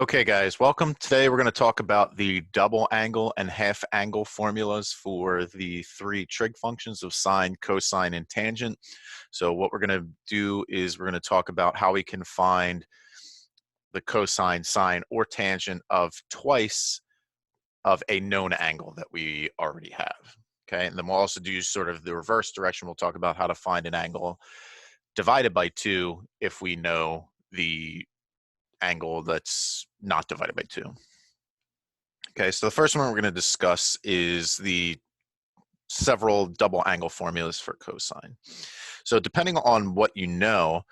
Okay, guys, welcome. Today we're going to talk about the double angle and half angle formulas for the three trig functions of sine, cosine, and tangent. So what we're going to do is we're going to talk about how we can find the cosine, sine, or tangent of twice of a known angle that we already have. Okay, and then we'll also do sort of the reverse direction. We'll talk about how to find an angle divided by 2 if we know the angle that's not divided by 2. Okay, so the first one we're going to discuss is the several double angle formulas for cosine. So depending on what you know,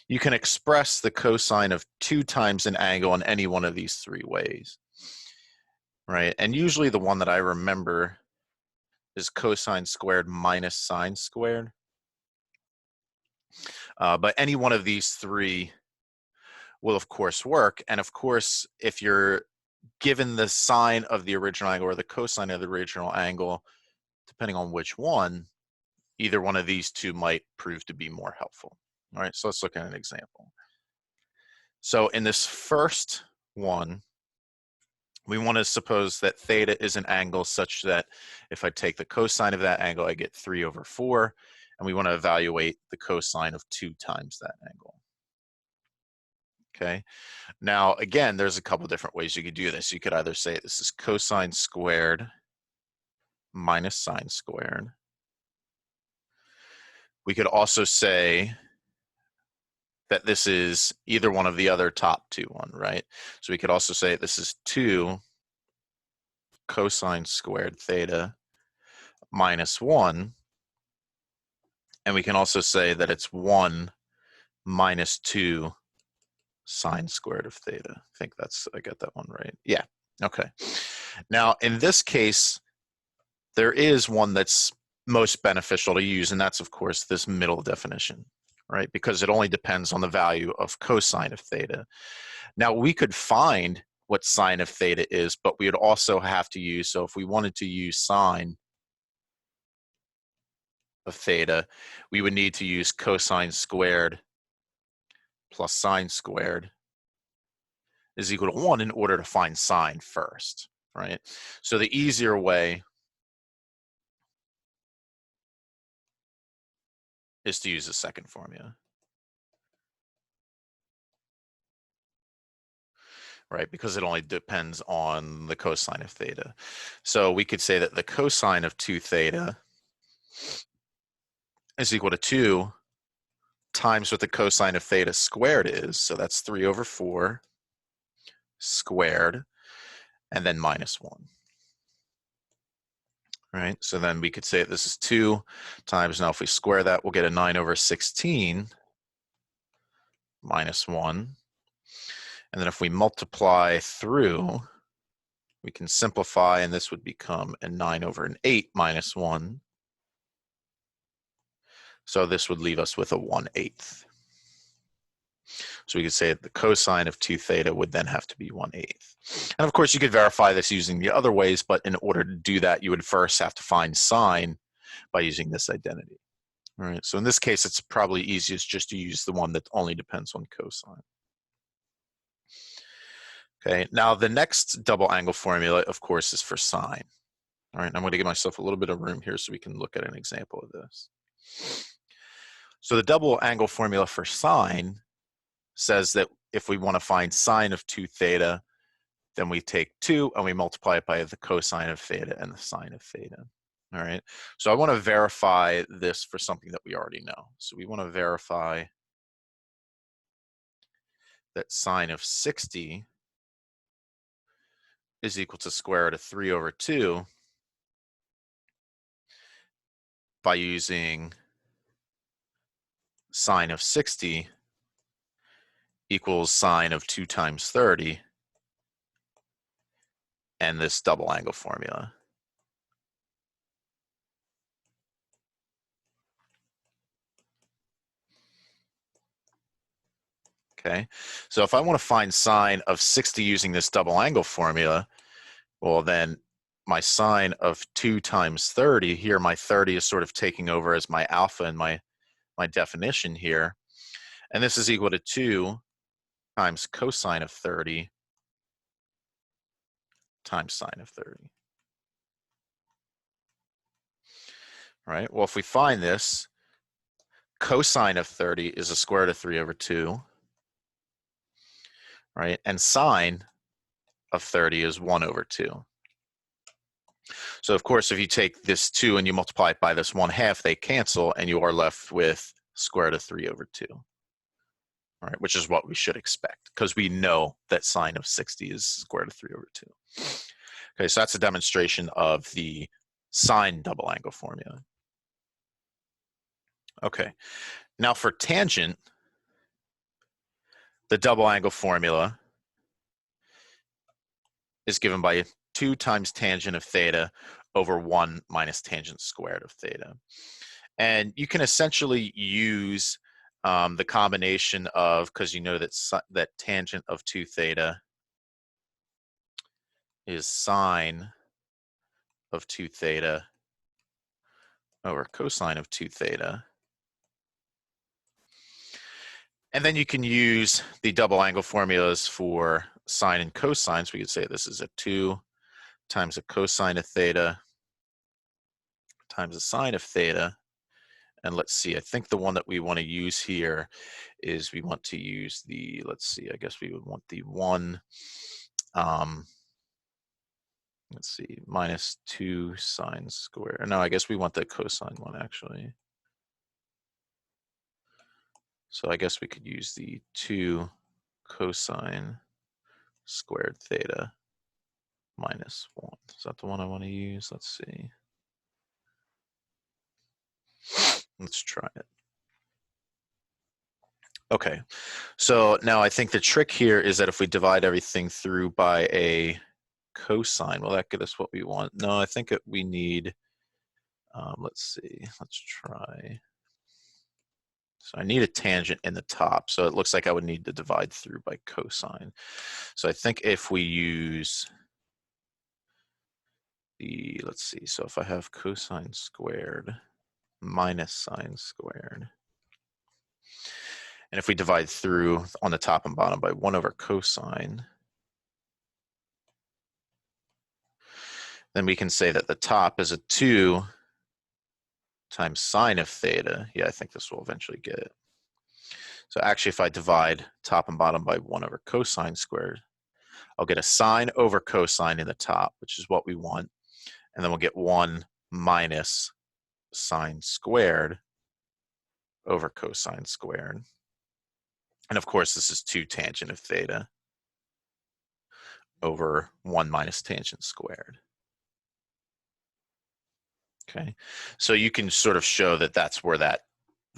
you can express the cosine of 2 times an angle in any one of these 3 ways, right? And usually the one that I remember is cosine squared minus sine squared. But any one of these 3 will of course work. And of course, if you're given the sine of the original angle or the cosine of the original angle, depending on which one, either one of these 2 might prove to be more helpful. All right, so let's look at an example. So in this first one, we want to suppose that theta is an angle such that if I take the cosine of that angle, I get 3/4, and we want to evaluate the cosine of 2 times that angle. Okay, now again, there's a couple different ways you could do this. You could either say this is cosine squared minus sine squared. We could also say that this is either one of the other top 2, right? So we could also say this is 2 cosine squared theta minus 1. And we can also say that it's 1 minus 2 sine squared of theta. I think I got that one right. Yeah, okay. Now, in this case, there is one that's most beneficial to use, and that's, of course, this middle definition, right? Because it only depends on the value of cosine of theta. Now, we could find what sine of theta is, but we would also have to use, so if we wanted to use sine of theta, we would need to use cosine squared plus sine squared is equal to 1 in order to find sine first, right? So the easier way is to use the second formula, right? Because it only depends on the cosine of theta. So we could say that the cosine of 2 theta is equal to 2 times what the cosine of theta squared is. So that's 3/4 squared, and then minus 1. Right, so then we could say that this is 2 times, now if we square that, we'll get a 9/16 minus 1. And then if we multiply through, we can simplify, and this would become a 9/8 minus 1. So this would leave us with a 1/8. So we could say that the cosine of 2 theta would then have to be 1/8. And of course, you could verify this using the other ways, but in order to do that, you would first have to find sine by using this identity. All right, so in this case, it's probably easiest just to use the one that only depends on cosine. Okay, now the next double angle formula, of course, is for sine. All right, I'm going to give myself a little bit of room here so we can look at an example of this. So the double angle formula for sine says that if we want to find sine of 2 theta, then we take 2 and we multiply it by the cosine of theta and the sine of theta. All right, so I want to verify this for something that we already know. So we want to verify that sine of 60 is equal to square root of 3/2 by using sine of 60 equals sine of 2 times 30 and this double angle formula. Okay, so if I want to find sine of 60 using this double angle formula, well then my sine of 2 times 30, here my 30 is sort of taking over as my alpha in my definition here, and this is equal to 2 times cosine of 30 times sine of 30. All right, well, if we find this, cosine of 30 is a square root of 3 over 2, right? And sine of 30 is 1 over 2. So of course, if you take this 2 and you multiply it by this 1/2, they cancel, and you are left with square root of 3 over 2. All right, which is what we should expect, because we know that sine of 60 is square root of 3 over 2. Okay, so that's a demonstration of the sine double angle formula. Okay, now for tangent, the double angle formula is given by 2 times tangent of theta over 1 minus tangent squared of theta. And you can essentially use the combination of, because you know that tangent of 2 theta is sine of 2 theta over cosine of 2 theta. And then you can use the double angle formulas for sine and cosine. So we could say this is a 2 times a cosine of theta times a sine of theta. And let's see, I think the one that we want to use here is we want to use the, let's see, I guess we would want the 1, let's see, minus 2 sine squared. No, I guess we want the cosine one actually. So I guess we could use the 2 cosine squared theta minus 1. Is that the one I want to use? Let's see. Let's try it. Okay, so now I think the trick here is that if we divide everything through by a cosine, will that get us what we want? No, I think we need, let's see, let's try. So I need a tangent in the top, so it looks like I would need to divide through by cosine. So I think if we use the, let's see, so if I have cosine squared minus sine squared, and if we divide through on the top and bottom by 1 over cosine, then we can say that the top is a 2 times sine of theta. Yeah, I think this will eventually get it. So actually, if I divide top and bottom by 1 over cosine squared, I'll get a sine over cosine in the top, which is what we want. And then we'll get 1 minus sine squared over cosine squared. And of course, this is 2 tangent of theta over 1 minus tangent squared. Okay, so you can sort of show that that's where that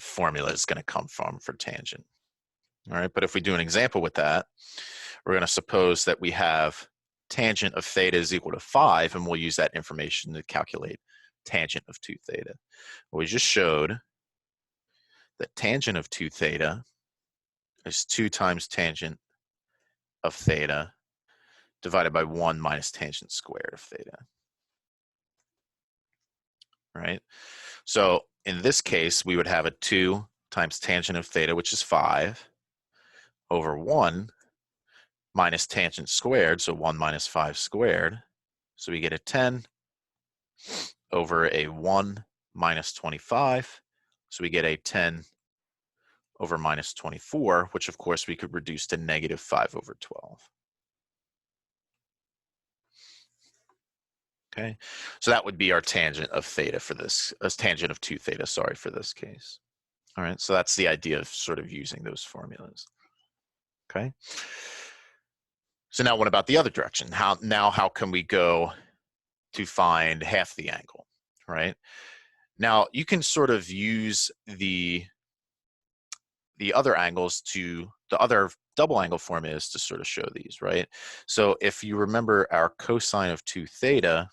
formula is going to come from for tangent. All right, but if we do an example with that, we're going to suppose that we have tangent of theta is equal to 5, and we'll use that information to calculate tangent of 2 theta. Well, we just showed that tangent of 2 theta is 2 times tangent of theta divided by 1 minus tangent squared of theta. Right? So in this case, we would have a 2 times tangent of theta, which is 5, over 1 minus tangent squared, so 1 minus 5 squared. So we get a 10 over a 1 minus 25. So we get a 10 over minus 24, which of course we could reduce to negative 5 over 12. Okay, so that would be our tangent of theta for this, tangent of 2 theta, sorry, for this case. All right, so that's the idea of sort of using those formulas. Okay. So now what about the other direction? How can we go to find half the angle, right? Now you can sort of use the other angles to, the other double angle formulas to sort of show these, right? So if you remember our cosine of 2 theta,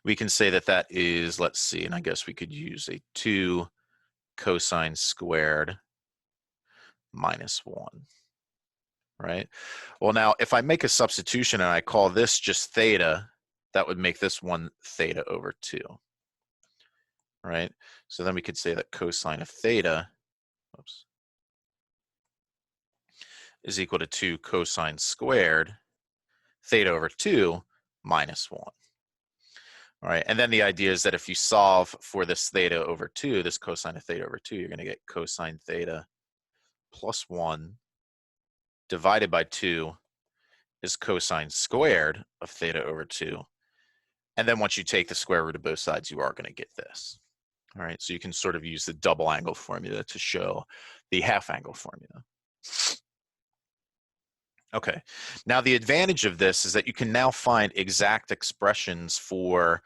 we can say that that is, let's see, and I guess we could use a 2 cosine squared minus 1, right? Well, now if I make a substitution and I call this just theta, that would make this 1 theta over 2, right? So then we could say that cosine of theta, oops, is equal to 2 cosine squared theta over 2 minus 1. All right, and then the idea is that if you solve for this theta over 2, this cosine of theta over 2, you're going to get cosine theta plus 1 divided by 2 is cosine squared of theta over 2. And then once you take the square root of both sides, you are going to get this. All right, so you can sort of use the double angle formula to show the half angle formula. Okay, now the advantage of this is that you can now find exact expressions for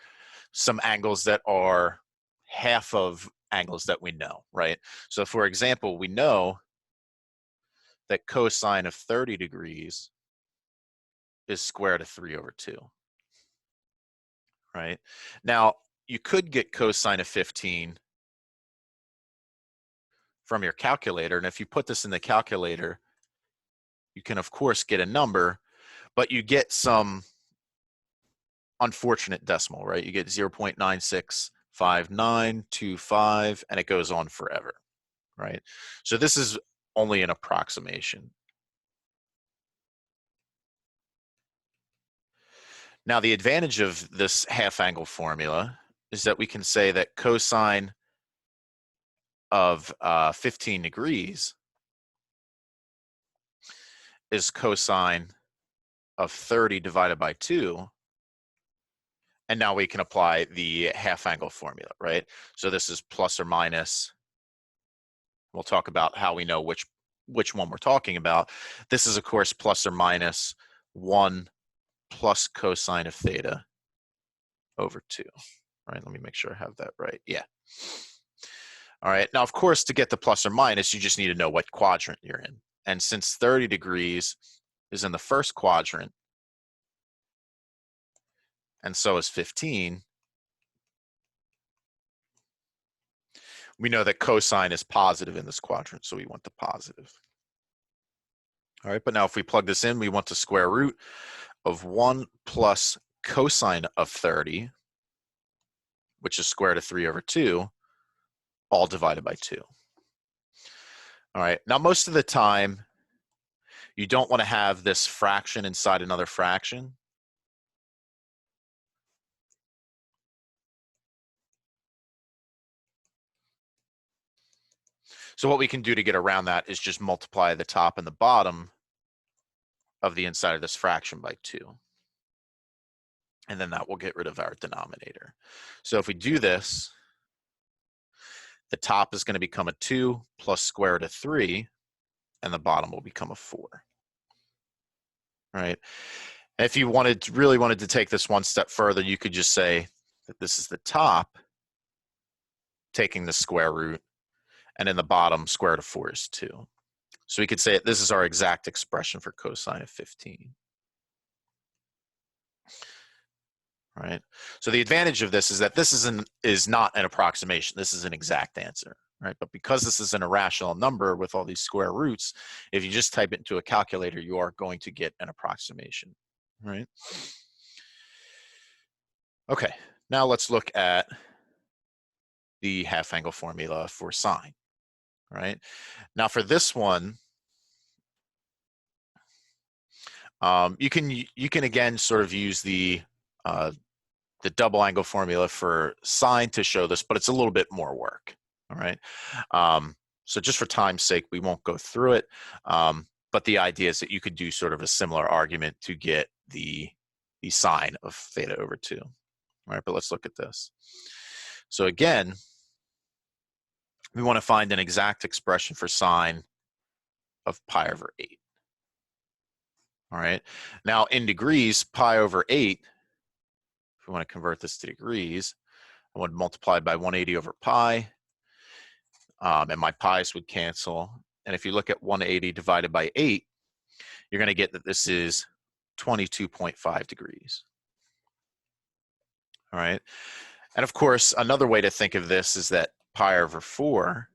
some angles that are half of angles that we know, right? So for example, we know that cosine of 30 degrees is square root of 3 over 2, right? Now, you could get cosine of 15 from your calculator, and if you put this in the calculator, you can of course get a number, but you get some unfortunate decimal, right? You get 0.965925, and it goes on forever, right? So this is only an approximation. Now, the advantage of this half angle formula is that we can say that cosine of 15 degrees is cosine of 30 divided by 2. And now we can apply the half angle formula, right? So this is plus or minus. We'll talk about how we know which one we're talking about. This is, of course, plus or minus 1 plus cosine of theta over 2, right? Let me make sure I have that right. Yeah. All right. Now, of course, to get the plus or minus, you just need to know what quadrant you're in. And since 30 degrees is in the first quadrant, and so is 15, we know that cosine is positive in this quadrant, so we want the positive. All right, but now if we plug this in, we want the square root of 1 plus cosine of 30, which is square root of 3 over 2, all divided by 2. All right, now most of the time, you don't want to have this fraction inside another fraction. So what we can do to get around that is just multiply the top and the bottom of the inside of this fraction by 2. And then that will get rid of our denominator. So if we do this, the top is going to become a 2 plus square root of 3, and the bottom will become a 4. Right? And if you really wanted to take this one step further, you could just say that this is the top, taking the square root, and in the bottom, square root of 4 is 2. So we could say this is our exact expression for cosine of 15. Right? So the advantage of this is that this is not an approximation. This is an exact answer. Right? But because this is an irrational number with all these square roots, if you just type it into a calculator, you are going to get an approximation. Right? Okay, now let's look at the half angle formula for sine. Right? Now for this one, you can again sort of use the double angle formula for sine to show this, but it's a little bit more work. All right. So just for time's sake, we won't go through it. But the idea is that you could do sort of a similar argument to get the sine of theta over 2. All right, but let's look at this. So again, we want to find an exact expression for sine of pi over 8. All right. Now in degrees, pi over 8, if we want to convert this to degrees, I would multiply by 180 over pi, and my pi's would cancel. And if you look at 180 divided by 8, you're going to get that this is 22.5 degrees. All right. And of course, another way to think of this is that pi over 4,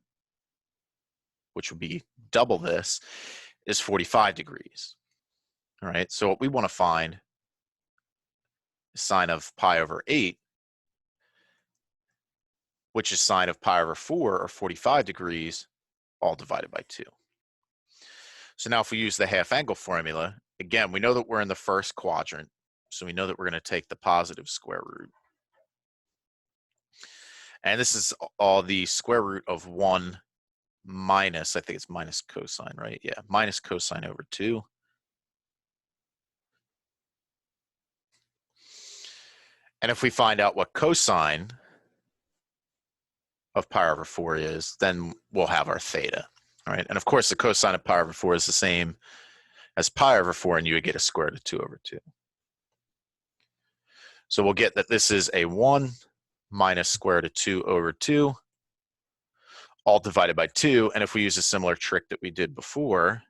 which would be double this, is 45 degrees. All right. So what we want to find is sine of pi over 8, which is sine of pi over 4, or 45 degrees, all divided by 2. So now if we use the half angle formula, again, we know that we're in the first quadrant. So we know that we're going to take the positive square root. And this is all the square root of 1 minus, I think it's minus cosine, right? Yeah, minus cosine over 2. And if we find out what cosine of pi over 4 is, then we'll have our theta. All right, and of course the cosine of pi over 4 is the same as pi over 4, and you would get a square root of 2 over 2. So we'll get that this is a 1 minus square root of 2 over 2, all divided by 2. And if we use a similar trick that we did before,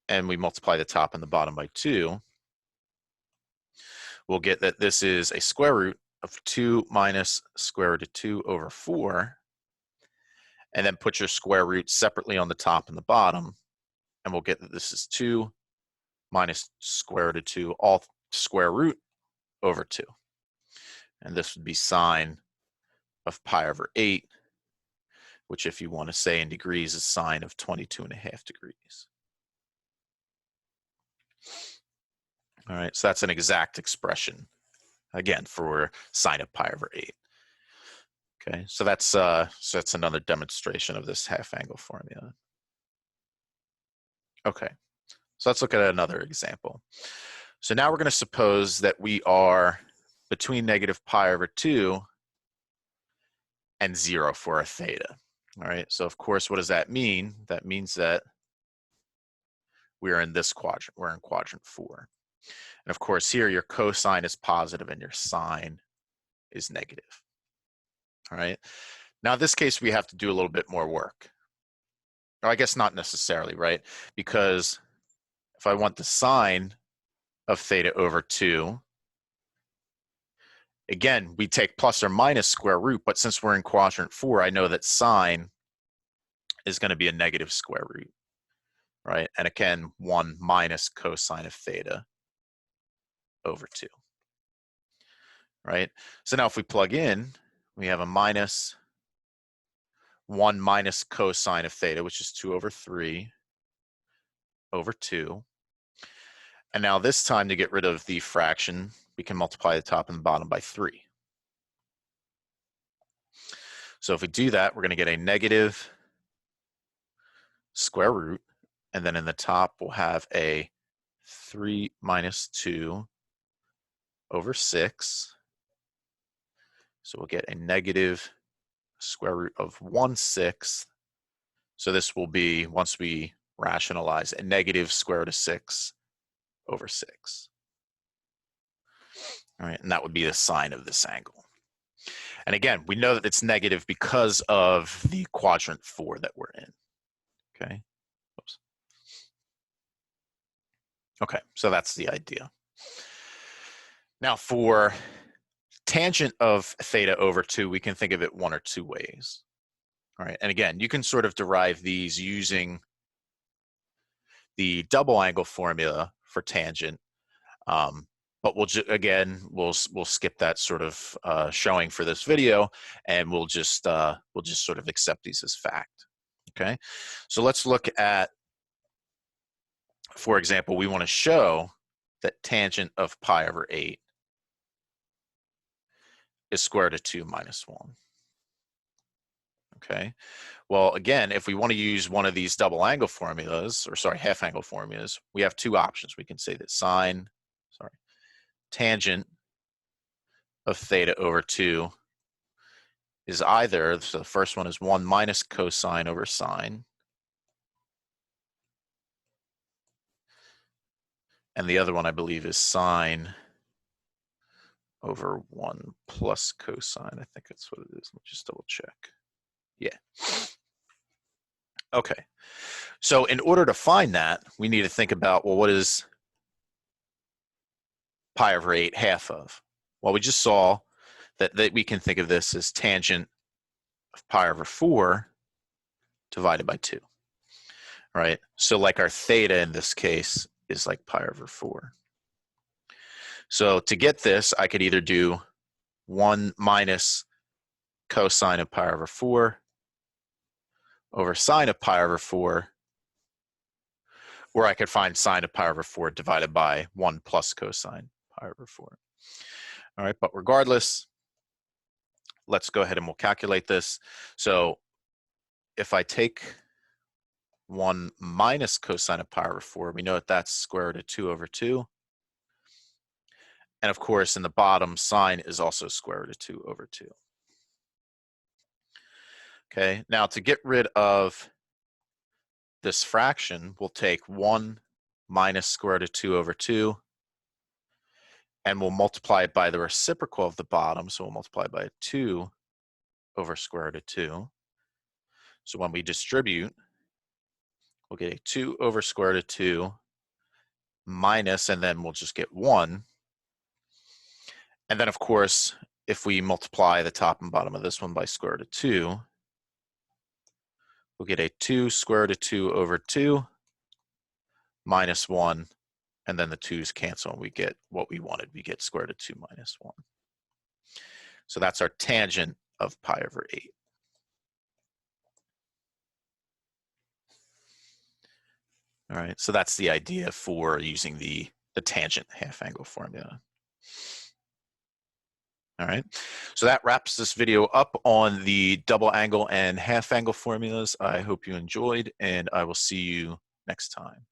and we multiply the top and the bottom by 2, we'll get that this is a square root of 2 minus square root of 2 over 4, and then put your square root separately on the top and the bottom, and we'll get that this is 2 minus square root of 2, all square root over 2. And this would be sine of pi over 8, which if you want to say in degrees is sine of 22.5 degrees. All right, so that's an exact expression, again, for sine of pi over 8. Okay, so that's another demonstration of this half angle formula. Okay, so let's look at another example. So now we're going to suppose that we are between negative pi over 2 and 0 for our theta. All right, so of course, what does that mean? That means that we're in this quadrant. We're in quadrant 4. And of course, here your cosine is positive and your sine is negative. All right, now in this case, we have to do a little bit more work. Or I guess not necessarily, right? Because if I want the sine of theta over 2, again, we take plus or minus square root, but since we're in quadrant 4, I know that sine is going to be a negative square root, right? And again, 1 minus cosine of theta over 2, right? So now if we plug in, we have a minus 1 minus cosine of theta, which is 2 over 3 over 2. And now this time, to get rid of the fraction, we can multiply the top and the bottom by 3. So if we do that, we're going to get a negative square root, and then in the top, we'll have a 3 minus 2 over 6. So we'll get a negative square root of 1/6. So this will be, once we rationalize, a negative square root of 6 over 6. All right, and that would be the sine of this angle. And again, we know that it's negative because of the quadrant 4 that we're in. Okay. Oops. Okay, so that's the idea. Now for tangent of theta over 2, we can think of it one or two ways. All right, and again, you can sort of derive these using the double angle formula for tangent, but we'll skip that sort of showing for this video, and we'll just sort of accept these as fact. Okay, so let's look at, for example, we want to show that tangent of pi over 8 is square root of 2 minus 1. Okay, well, again, if we want to use one of these double angle formulas, or sorry, half angle formulas, we have two options. We can say that tangent of theta over 2 is either, so the first one is 1 minus cosine over sine, and the other one I believe is sine over 1 plus cosine. I think that's what it is. Let me just double check. Yeah. Okay. So in order to find that, we need to think about, well, what is pi over 8 half of? Well, we just saw that we can think of this as tangent of pi over 4 divided by 2, right? So like our theta in this case is like pi over 4. So to get this, I could either do 1 minus cosine of pi over 4 over sine of pi over 4 Or I could find sine of pi over 4 divided by 1 plus cosine pi over 4. All right, but regardless, let's go ahead and we'll calculate this. So if I take 1 minus cosine of pi over 4, we know that that's square root of 2 over 2. And of course, in the bottom, sine is also square root of 2 over 2. Okay, now to get rid of this fraction, we'll take 1 minus square root of 2 over 2, and we'll multiply it by the reciprocal of the bottom. So we'll multiply by 2 over square root of 2. So when we distribute, we'll get a 2 over square root of 2 minus, and then we'll just get 1. And then, of course, if we multiply the top and bottom of this one by square root of 2, we'll get a 2 square root of 2 over 2 minus 1, and then the 2's cancel, and we get what we wanted. We get square root of 2 minus 1. So that's our tangent of pi over 8. All right, so that's the idea for using the tangent half-angle formula. All right, so that wraps this video up on the double angle and half angle formulas. I hope you enjoyed, and I will see you next time.